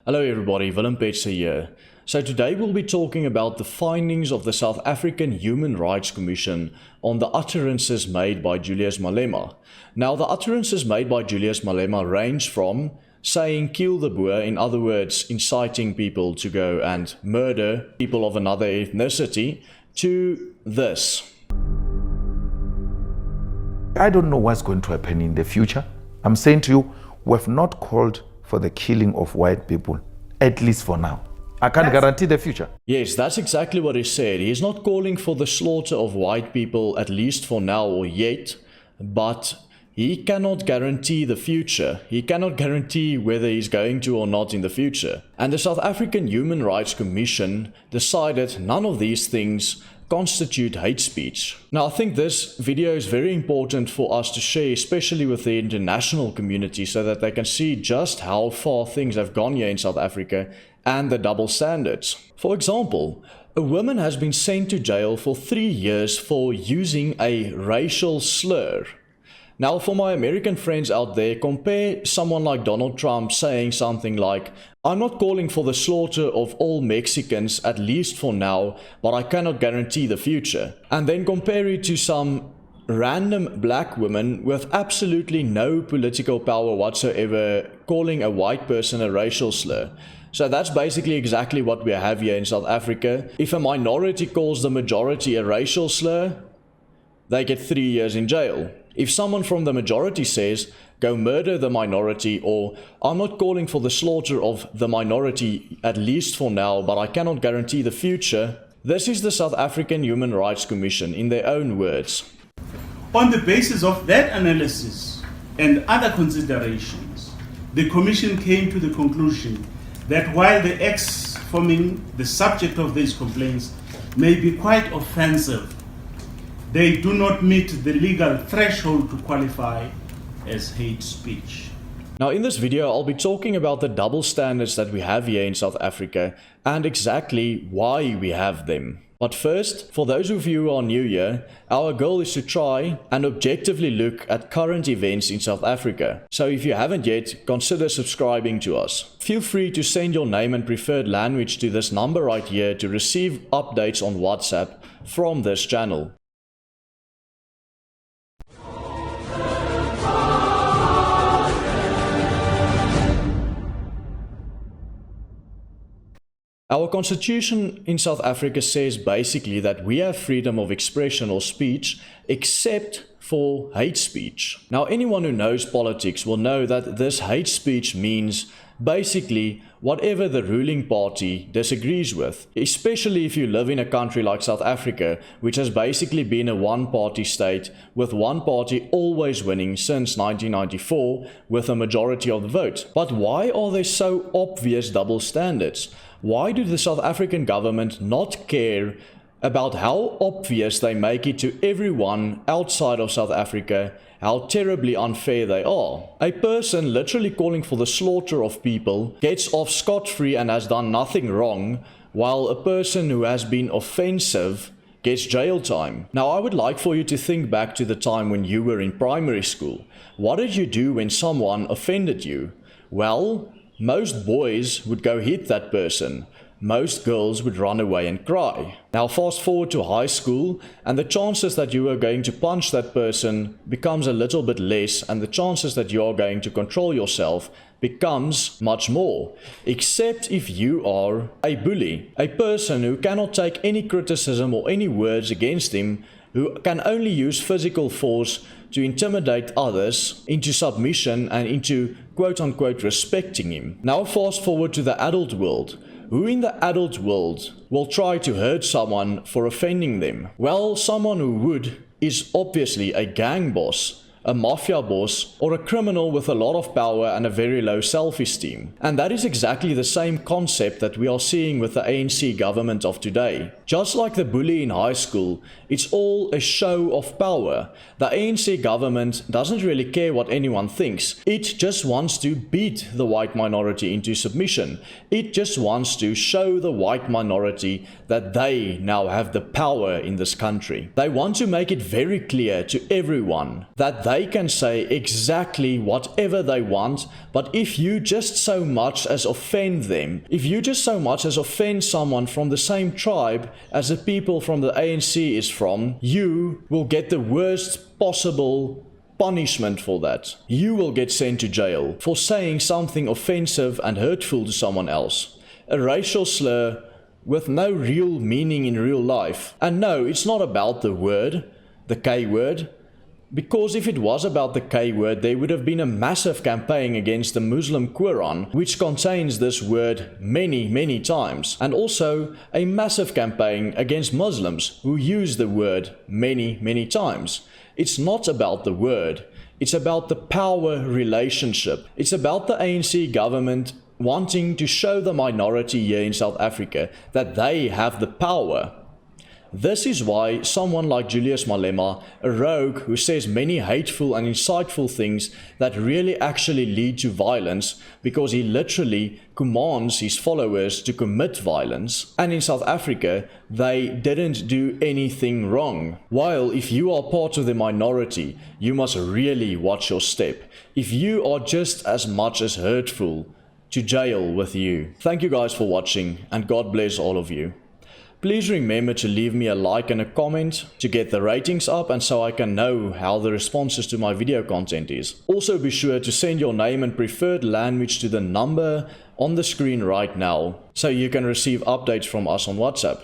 Hello everybody, Willem Petzer here. So today we'll be talking about the findings of the South African Human Rights Commission on the utterances made by Julius Malema. Now the utterances made by Julius Malema range from saying kill the Boer, in other words inciting people to go and murder people of another ethnicity, to this. I don't know what's going to happen in the future. I'm saying to you, we have not called for the killing of white people, at least for now. I can't guarantee the future. Yes, that's exactly what he said. He's not calling for the slaughter of white people, at least for now or yet, but he cannot guarantee the future. He cannot guarantee whether he's going to or not in the future. And the South African Human Rights Commission decided none of these things constitute hate speech. Now I think this video is very important for us to share, especially with the international community, so that they can see just how far things have gone here in South Africa and the double standards. For example, a woman has been sent to jail for 3 years for using a racial slur. Now for my American friends out there, compare someone like Donald Trump saying something like, "I'm not calling for the slaughter of all Mexicans, at least for now, but I cannot guarantee the future." And then compare it to some random black woman with absolutely no political power whatsoever calling a white person a racial slur. So that's basically exactly what we have here in South Africa. If a minority calls the majority a racial slur, they get 3 years in jail. If someone from the majority says, "Go murder the minority," or "I'm not calling for the slaughter of the minority, at least for now, but I cannot guarantee the future," this is the South African Human Rights Commission in their own words. On the basis of that analysis and other considerations, the Commission came to the conclusion that while the acts forming the subject of these complaints may be quite offensive, they do not meet the legal threshold to qualify as hate speech. Now in this video I'll be talking about the double standards that we have here in South Africa and exactly why we have them. But first, for those of you who are new here, our goal is to try and objectively look at current events in South Africa. So if you haven't yet, consider subscribing to us. Feel free to send your name and preferred language to this number right here to receive updates on WhatsApp from this channel. Our constitution in South Africa says basically that we have freedom of expression or speech except for hate speech. Now anyone who knows politics will know that this hate speech means basically whatever the ruling party disagrees with, especially if you live in a country like South Africa, which has basically been a one-party state with one party always winning since 1994 with a majority of the vote. But why are there so obvious double standards? Why do the South African government not care about how obvious they make it to everyone outside of South Africa how terribly unfair they are? A person literally calling for the slaughter of people gets off scot-free and has done nothing wrong, while a person who has been offensive gets jail time. Now I would like for you to think back to the time when you were in primary school. What did you do when someone offended you? Well, most boys would go hit that person. Most girls would run away and cry. Now fast forward to high school and the chances that you are going to punch that person becomes a little bit less, and the chances that you are going to control yourself becomes much more. Except if you are a bully, a person who cannot take any criticism or any words against him, who can only use physical force to intimidate others into submission and into quote-unquote respecting him. Now fast forward to the adult world. Who in the adult world will try to hurt someone for offending them? Well, someone who would is obviously a gang boss, a mafia boss, or a criminal with a lot of power and a very low self-esteem. And that is exactly the same concept that we are seeing with the ANC government of today. Just like the bully in high school, it's all a show of power. The ANC government doesn't really care what anyone thinks. It just wants to beat the white minority into submission. It just wants to show the white minority that they now have the power in this country. They want to make it very clear to everyone that they they can say exactly whatever they want, but if you just so much as offend them, if you just so much as offend someone from the same tribe as the people from the ANC is from, you will get the worst possible punishment for that. You will get sent to jail for saying something offensive and hurtful to someone else. A racial slur with no real meaning in real life. And no, it's not about the word, the K word, because if it was about the K word, there would have been a massive campaign against the Muslim Quran, which contains this word many times, and also a massive campaign against Muslims who use the word many times. It's not about the word, it's about the power relationship. It's about the ANC government wanting to show the minority here in South Africa that they have the power. This is why someone like Julius Malema, a rogue who says many hateful and insightful things that really actually lead to violence, because he literally commands his followers to commit violence, and in South Africa they didn't do anything wrong. While if you are part of the minority, you must really watch your step. If you are just as much as hurtful, to jail with you. Thank you guys for watching, and God bless all of you. Please remember to leave me a like and a comment to get the ratings up and so I can know how the responses to my video content is. Also be sure to send your name and preferred language to the number on the screen right now so you can receive updates from us on WhatsApp.